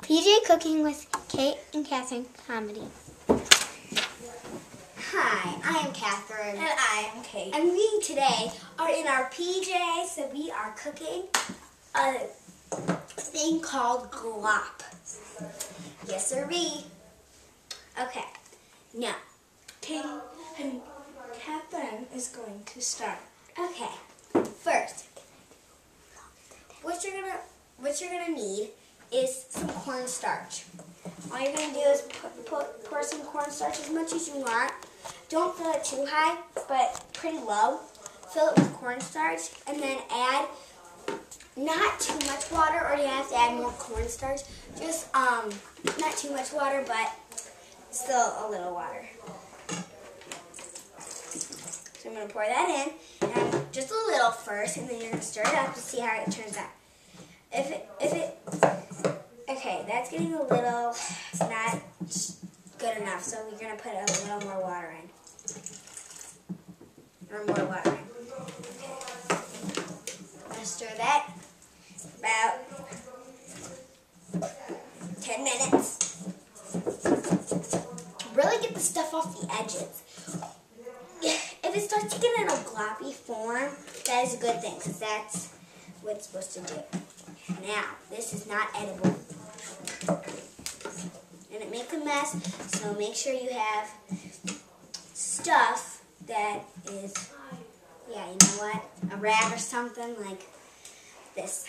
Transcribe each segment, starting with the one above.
PJ Cooking with Kate and Catherine Comedy. Hi, I am Catherine. And I am Kate. And we today are in our PJs, so we are cooking a thing called glop. Yes, sirree. Okay, now, Kate and Catherine is going to start. okay, first, what you're gonna need is some cornstarch. All you're gonna do is pour some cornstarch as much as you want. Don't fill it too high, but pretty low. Fill it with cornstarch, and then add not too much water, or you have to add more cornstarch. Just not too much water, but still a little water. So I'm gonna pour that in, and just a little first, and then you're gonna stir it up to see how it turns out. Okay, that's getting a little, it's not good enough, so we're going to put a little more water in. Or more water in. Okay. I'm going to stir that about 10 minutes. Really get the stuff off the edges. If it starts to get in a gloppy form, that is a good thing, because that's what it's supposed to do. Now, this is not edible. And it makes a mess, so make sure you have stuff that is, yeah, you know what? A rag or something like this.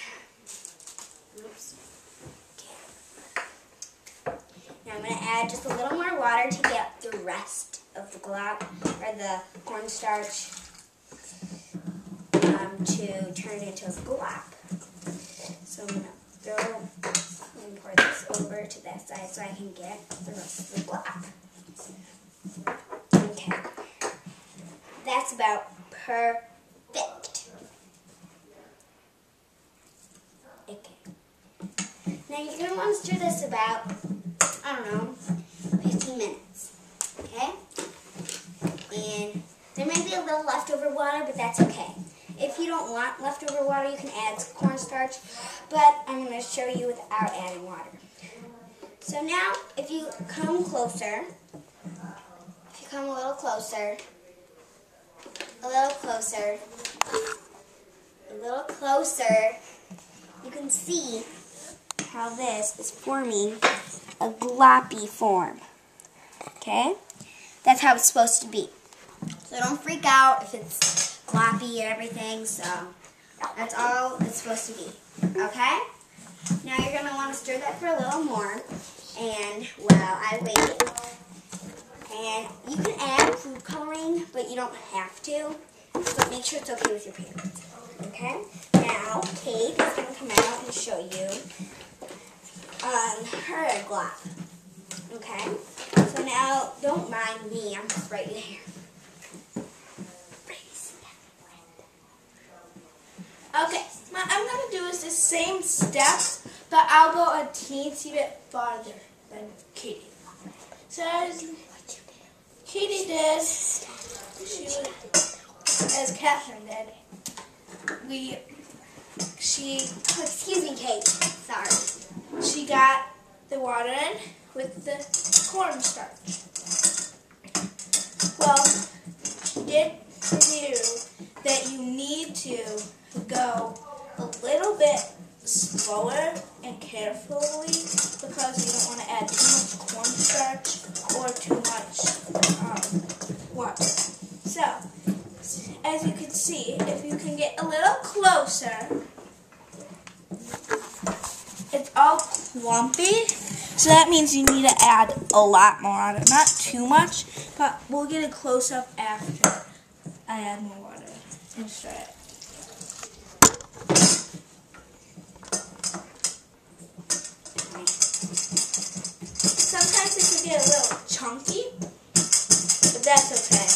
Oops. Okay. Now I'm going to add just a little more water to get the rest of the glop, or the cornstarch, to turn it into a glop. So I'm going to pour this over to that side so I can get the rest of the glop. Okay. That's about perfect. Okay. Now you're going to want to stir this about, I don't know, 15 minutes. Okay? And there may be a little leftover water, but that's okay. If you don't want leftover water, you can add some cornstarch, but I'm going to show you without adding water. So now, if you come closer, a little closer, you can see how this is forming a gloppy form. Okay? That's how it's supposed to be. So don't freak out if it's gloppy and everything, so that's all it's supposed to be. Okay? Now you're going to want to stir that for a little more, and while I wait. And you can add food coloring, but you don't have to. But make sure it's okay with your parents. Okay? Now, Kate is going to come out and show you her glop. Okay? So now, don't mind me. I'm just right there. Okay, what I'm going to do is the same steps, but I'll go a teensy bit farther than Katie. So as Katie did, as Catherine did, excuse me, Kate. Sorry. She got the water in with the cornstarch. Well, she did do that you need to go a little bit slower and carefully, because you don't want to add too much cornstarch or too much water. So, as you can see, if you can get a little closer, it's all clumpy, so that means you need to add a lot more water. Not too much, but we'll get a close-up after I add more water and stir it. Sometimes it can get a little chunky, but that's okay.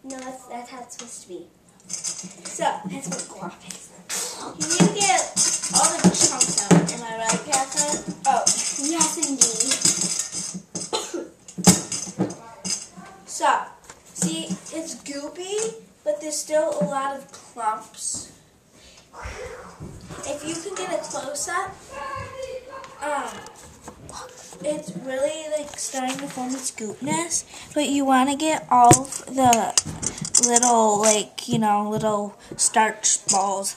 No, that's how it's supposed to be. So, that's what glop is. You need to get all the chunks out. Am I right, Catherine? Oh, Yes, indeed. so, see, it's goopy, but there's still a lot of clumps. If you can get a close-up, it's really like starting to form its goopness, but you want to get all of the little, like, you know, little starch balls.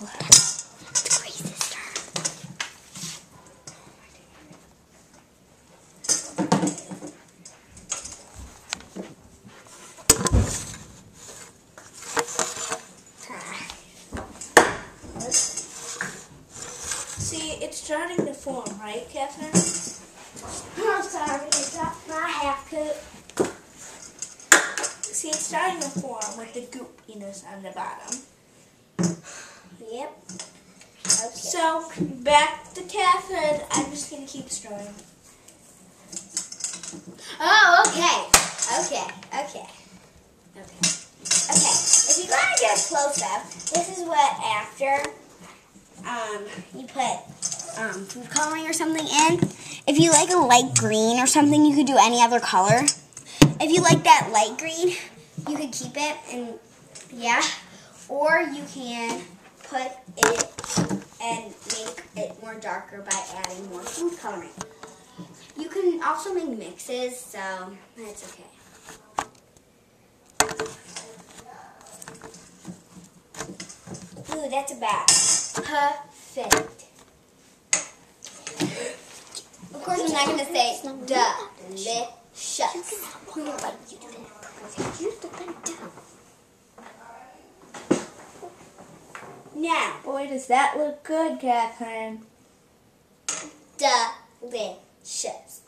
See, it's starting to form, right, Catherine? Oh, sorry, I dropped my half cup. See, it's starting to form with the goopiness on the bottom. Yep. Okay. So, back to Catherine. I'm just going to keep stirring. Oh, okay. Okay. If you want to get a close-up, this is what after you put food coloring or something in. If you like a light green or something, you could do any other color. If you like that light green, you could keep it and yeah. Or you can put it and make it more darker by adding more food coloring. You can also make mixes, so that's okay. Ooh, that's about perfect. Of course, I'm not going to say delicious. Now, Boy, does that look good, Catherine. delicious.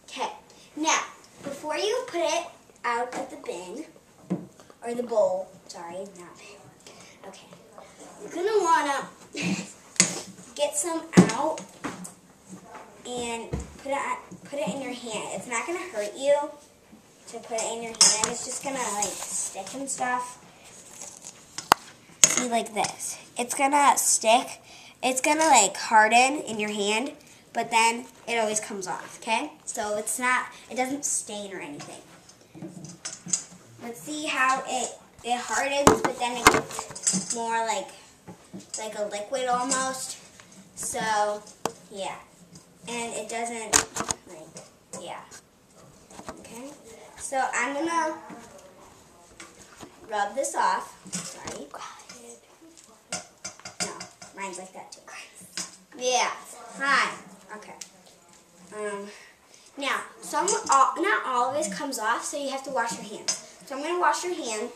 Okay, now, before you put it out of the bin, or the bowl, sorry, not bin. Okay, you're going to want to get some out and put it in your hand. It's not going to hurt you to put it in your hand. It's just going to, like, stick and stuff. See, like this. It's going to stick. It's going to, like, harden in your hand, but then it always comes off, okay? So it doesn't stain or anything. Let's see how it hardens, but then it gets more like a liquid almost. So, yeah. And it doesn't, like, yeah. Okay? So I'm going to rub this off. Sorry. No, mine's like that too. Yeah. Hi. Okay. Now, not all of this comes off, so you have to wash your hands. So I'm going to wash your hand.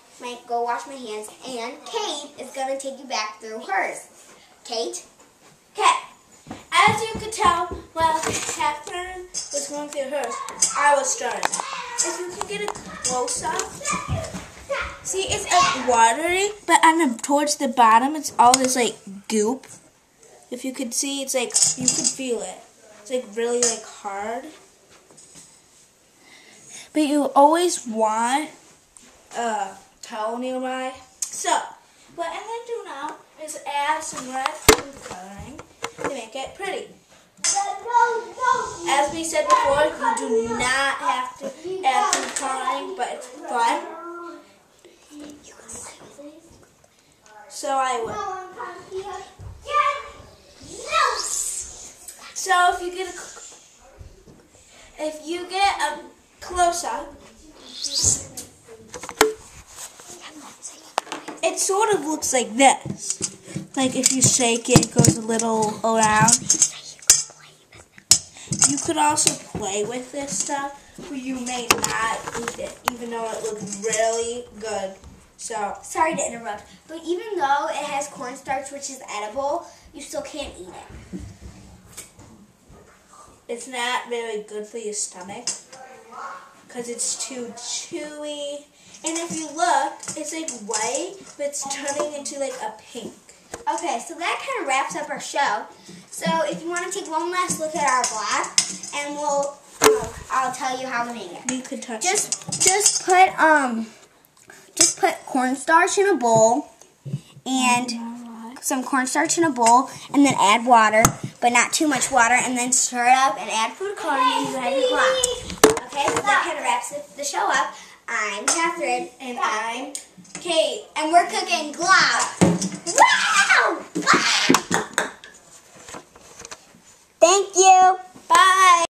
Go wash my hands, and Kate is going to take you back through hers. Kate? Okay. As you could tell, while Catherine was going through hers, I was stirring. If you can get a close-up, see, it's like watery, but towards the bottom, it's all this like goop. If you could see, it's like you could feel it. It's like really like hard. But you always want a towel nearby. So, what I'm going to do now is add some red food coloring to make it pretty. As we said before, you do not have to add food coloring, but it's fun. So I will. So if you get a close-up, it sort of looks like this. Like if you shake it, it goes a little around. You could also play with this stuff, but you may not eat it, even though it looks really good. So, sorry to interrupt, but even though it has cornstarch, which is edible, you still can't eat it. It's not very good for your stomach because it's too chewy. And if you look, it's like white, but it's turning into like a pink. Okay, so that kind of wraps up our show. So if you want to take one last look at our block, and I'll tell you how to make it. You could touch it. Just put cornstarch in a bowl, and some cornstarch in a bowl, and then add water, but not too much water, and then stir it up and add food coloring, and you have your block. Okay, so that kind of wraps the show up. I'm Catherine. And I'm Kate. And we're cooking glop. Wow! Thank you. Bye.